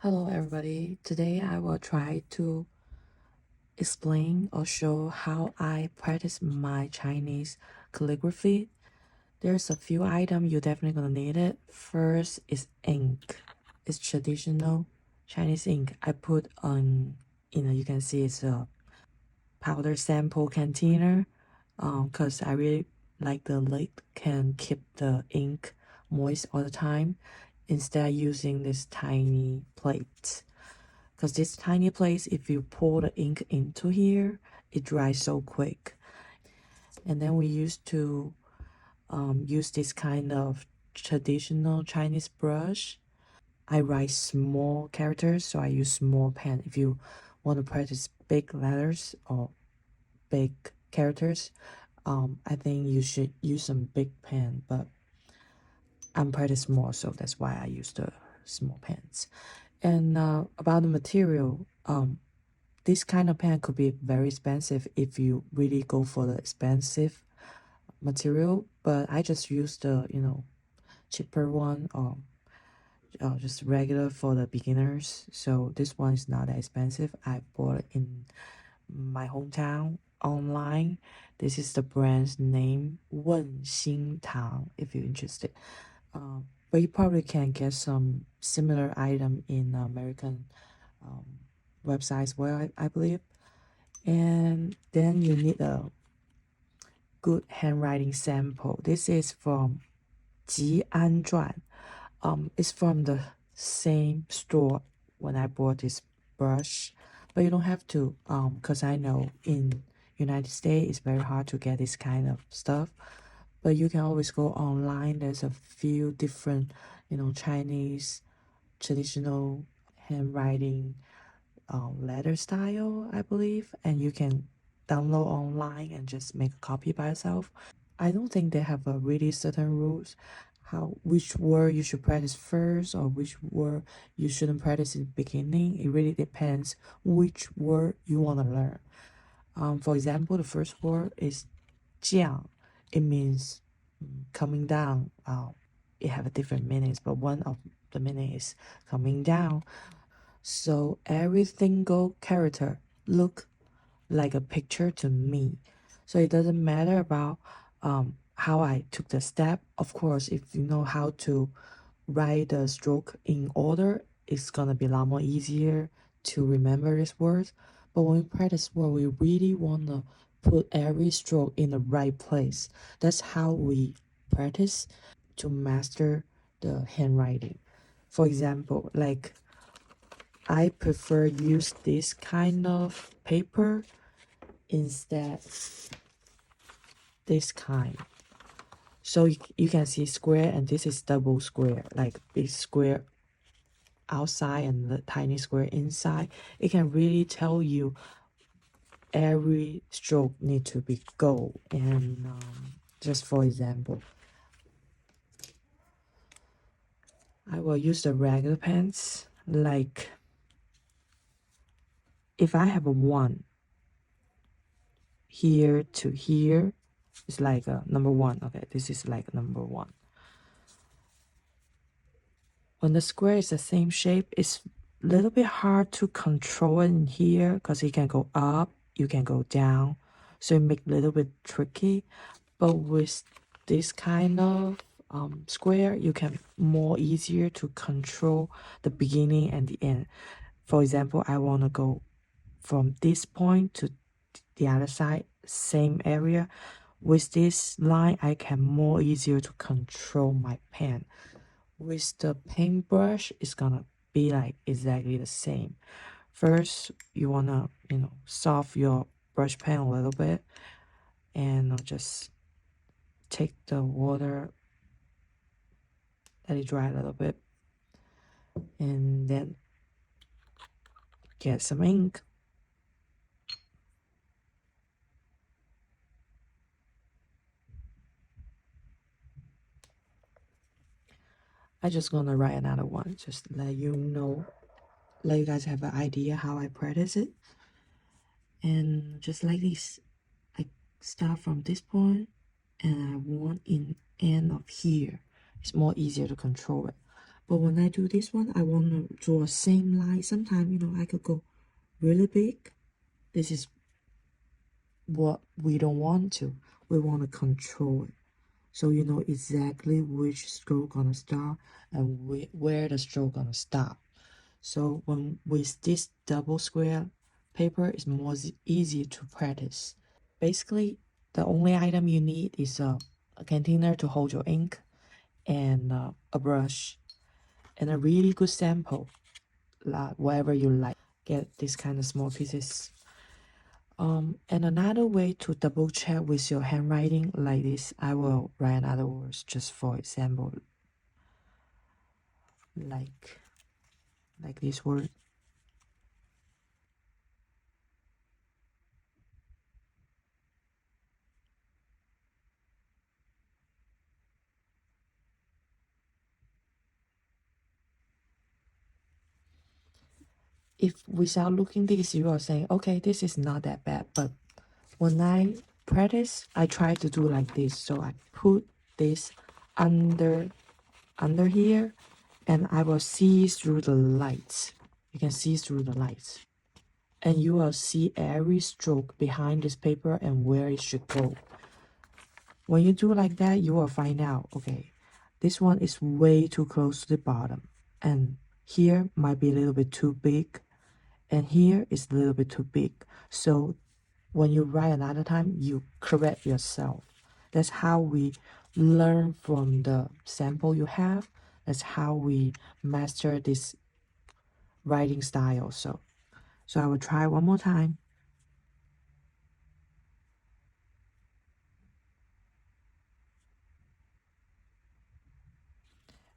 Hello everybody, today I will try to explain or show how I practice my Chinese calligraphy. There's a few items you're definitely gonna need it. First is ink. It's traditional Chinese ink. I put on, you can see it's a powder sample container because I really like the lid can keep the ink moist all the time instead of using this tiny plate. Because this tiny place, if you pour the ink into here, it dries so quick. And then we used to use this kind of traditional Chinese brush. I write small characters, so I use small pen. If you want to practice big letters or big characters, I think you should use some big pen, but I'm pretty small, so that's why I use the small pens. And about the material, this kind of pen could be very expensive if you really go for the expensive material, but I just use the cheaper one or just regular for the beginners. So this one is not that expensive. I bought it in my hometown online. This is the brand's name, 问心堂, if you're interested. But you probably can get some similar item in American websites where I believe. And then you need a good handwriting sample. This is from 吉安传. It's from the same store when I bought this brush, but you don't have to, because I know in United States it's very hard to get this kind of stuff. But you can always go online. There's a few different, Chinese traditional handwriting letter style, I believe, and you can download online and just make a copy by yourself. I don't think they have a really certain rules which word you should practice first or which word you shouldn't practice in the beginning. It really depends which word you want to learn. For example, the first word is 降. It means coming down. It have a different meanings, but one of the meaning is coming down. So every single character look like a picture to me. So it doesn't matter about how I took the step. Of course, if you know how to write the stroke in order, it's gonna be a lot more easier to remember these words. But when we practice word, we really wanna put every stroke in the right place. That's how we practice to master the handwriting. For example, like I prefer use this kind of paper instead this kind. So you can see square, and this is double square, like big square outside and the tiny square inside. It can really tell you every stroke need to be gold. And just for example, I will use the regular pens. Like if I have a 1 here to here, it's like a number 1. Okay, this is like number 1. When the square is the same shape, it's a little bit hard to control it in here because it can go up, you can go down, so it makes a little bit tricky. But with this kind of square, you can more easier to control the beginning and the end. For example, I want to go from this point to the other side, same area. With this line, I can more easier to control my pen. With the paintbrush, it's gonna be like exactly the same. First, you wanna, soften your brush pen a little bit and just take the water, let it dry a little bit, and then get some ink. I just gonna write another one, just let you know, let you guys have an idea how I practice it. And just like this, I start from this point and I want in end of here. It's more easier to control it. But when I do this one, I want to draw a same line. Sometimes, I could go really big. This is what we don't want to. We want to control it. So you know exactly which stroke gonna start and where the stroke gonna stop. So when with this double square paper, it's more easy to practice. Basically, the only item you need is a container to hold your ink and a brush and a really good sample, like whatever you like. Get this kind of small pieces. And another way to double check with your handwriting like this, I will write another words just for example, like this word. If without looking this, you are saying, okay, this is not that bad. But when I practice, I try to do like this. So I put this under here, and I will see through the lights. You can see through the lights. And you will see every stroke behind this paper and where it should go. When you do like that, you will find out, okay, this one is way too close to the bottom. And here might be a little bit too big. And here is a little bit too big. So when you write another time, you correct yourself. That's how we learn from the sample you have. That's how we master this writing style. So I will try one more time.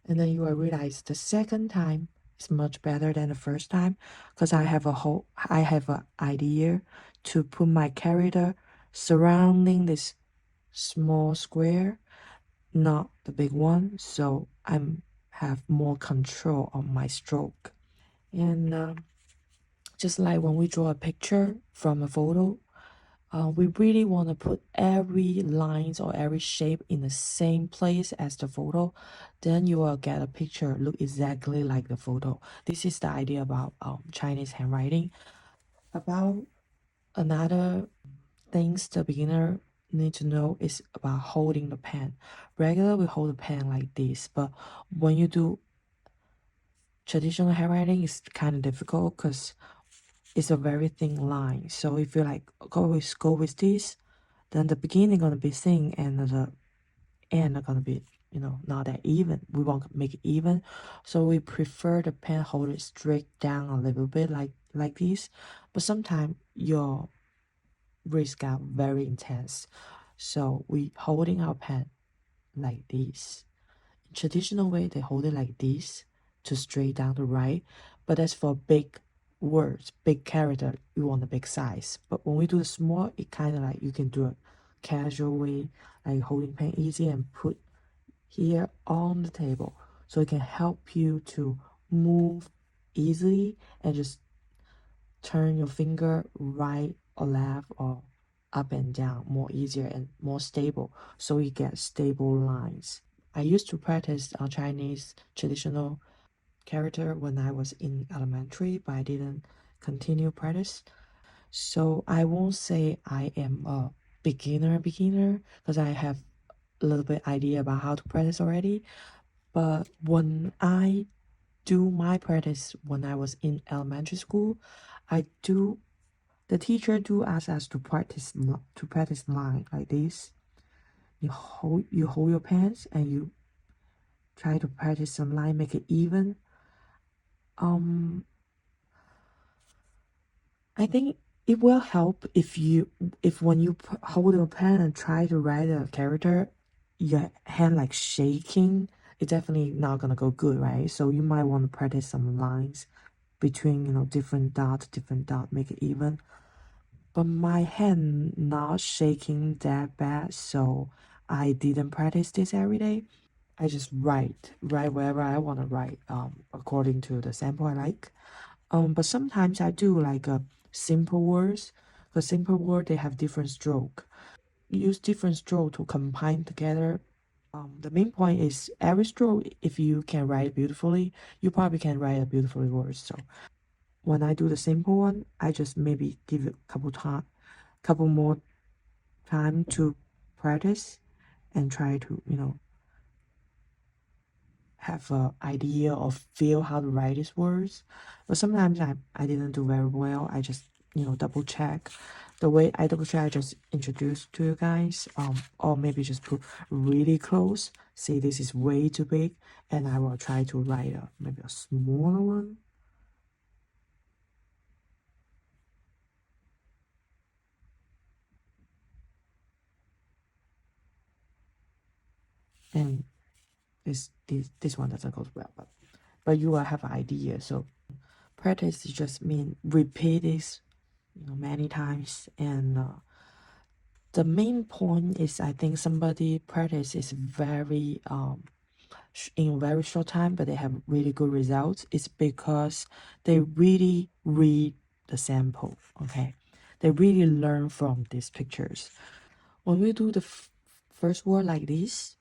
And then you will realize the second time is much better than the first time because I have an idea to put my character surrounding this small square, not the big one, so I have more control on my stroke. And just like when we draw a picture from a photo, we really want to put every lines or every shape in the same place as the photo. Then you will get a picture look exactly like the photo. This is the idea about Chinese handwriting. About another things the beginner need to know is about holding the pen. Regular we hold the pen like this, but when you do traditional handwriting, it's kind of difficult because it's a very thin line. So if you like go with this, then the beginning gonna be thin and the end are gonna be not that even. We want to make it even, so we prefer the pen hold it straight down a little bit like this. But sometimes your wrist got very intense, so we holding our pen like this. In traditional way, they hold it like this to straight down to right, but that's for big words, big character, you want a big size. But when we do the small, it kind of like you can do a casual way, like holding pen easy and put here on the table, so it can help you to move easily and just turn your finger right or left or up and down more easier and more stable, so you get stable lines. I used to practice Chinese traditional character when I was in elementary, but I didn't continue practice. So I won't say I am a beginner because I have a little bit idea about how to practice already. But when I do my practice when I was in elementary school, the teacher do ask us to practice line like this. You hold your pens and you try to practice some line, make it even. I think it will help if when you hold your pen and try to write a character, your hand like shaking, it's definitely not gonna go good, right? So you might want to practice some lines between different dot, make it even. But my hand not shaking that bad, so I didn't practice this every day. I just write wherever I want to write, according to the sample I like. But sometimes I do like a simple words. Because simple word they have different stroke. Use different stroke to combine together The main point is every stroke, if you can write beautifully, you probably can write a beautifully words. So when I do the simple one, I just maybe give it a couple more time to practice and try to, have an idea or feel how to write these words. But sometimes I didn't do very well. I just, double check. The way I double check, I just introduce to you guys, or maybe just put really close. See, this is way too big, and I will try to write maybe a smaller one. And this one doesn't go well, but you will have an idea. So practice just mean repeat this, many times, and the main point is I think somebody practice is very in very short time, but they have really good results. It's because they really read the sample. Okay, they really learn from these pictures. When we do the first word like this,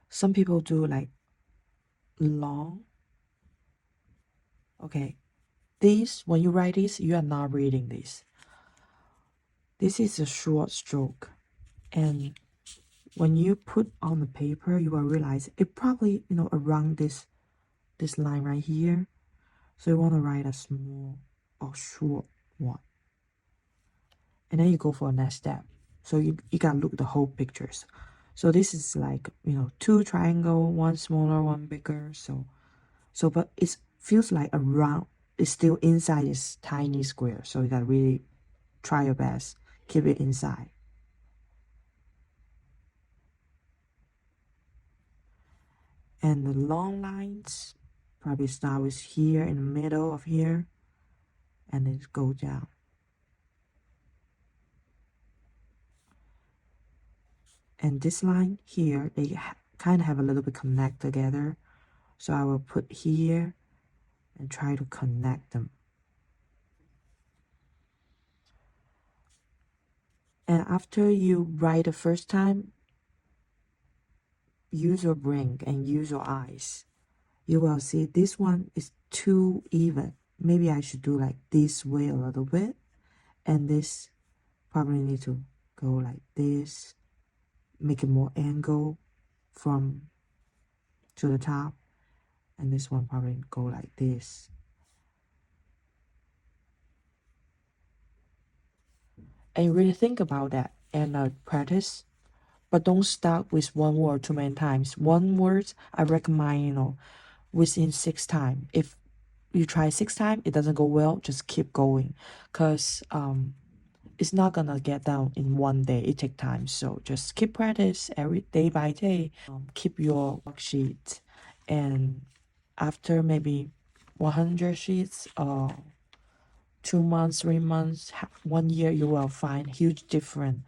some people do like long. Okay, this when you write this, you are not reading this. This is a short stroke, and when you put on the paper, you will realize it probably, around this line right here. So you want to write a small or short one. And then you go for a next step. So you gotta look at the whole pictures. So this is like, two triangle, one smaller, one bigger. So but it feels like a round. It's still inside this tiny square. So you gotta really try your best. Keep it inside. And the long lines probably start with here in the middle of here and then go down. And this line here, they kind of have a little bit connect together. So I will put here and try to connect them. And after you write the first time, use your brain and use your eyes. You will see this one is too even. Maybe I should do like this way a little bit. And this probably need to go like this. Make it more angle from to the top. And this one probably go like this. And really think about that and practice. But don't start with one word too many times. One word, I recommend, within 6 times. If you try 6 times, it doesn't go well, just keep going. Because it's not gonna get down in one day. It takes time. So just keep practice every day by day. Keep your worksheet. And after maybe 100 sheets, 2 months, 3 months, 1 year, you will find huge difference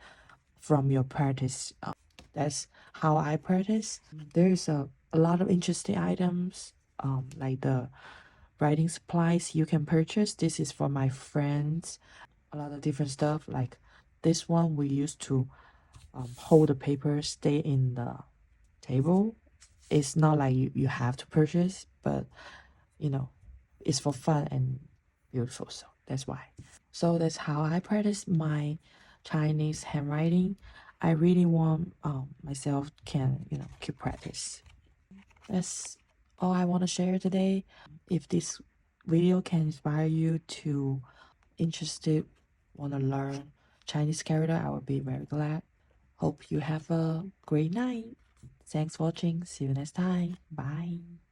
from your practice. That's how I practice. There's a lot of interesting items, like the writing supplies you can purchase. This is for my friends. A lot of different stuff. Like this one we used to hold the paper, stay in the table. It's not like you have to purchase, but it's for fun and beautiful. So that's why. So that's how I practice my Chinese handwriting. I really want myself can keep practice. That's all I want to share today. If this video can inspire you to interested want to learn Chinese character, I will be very glad. Hope you have a great night. Thanks for watching. See you next time. Bye.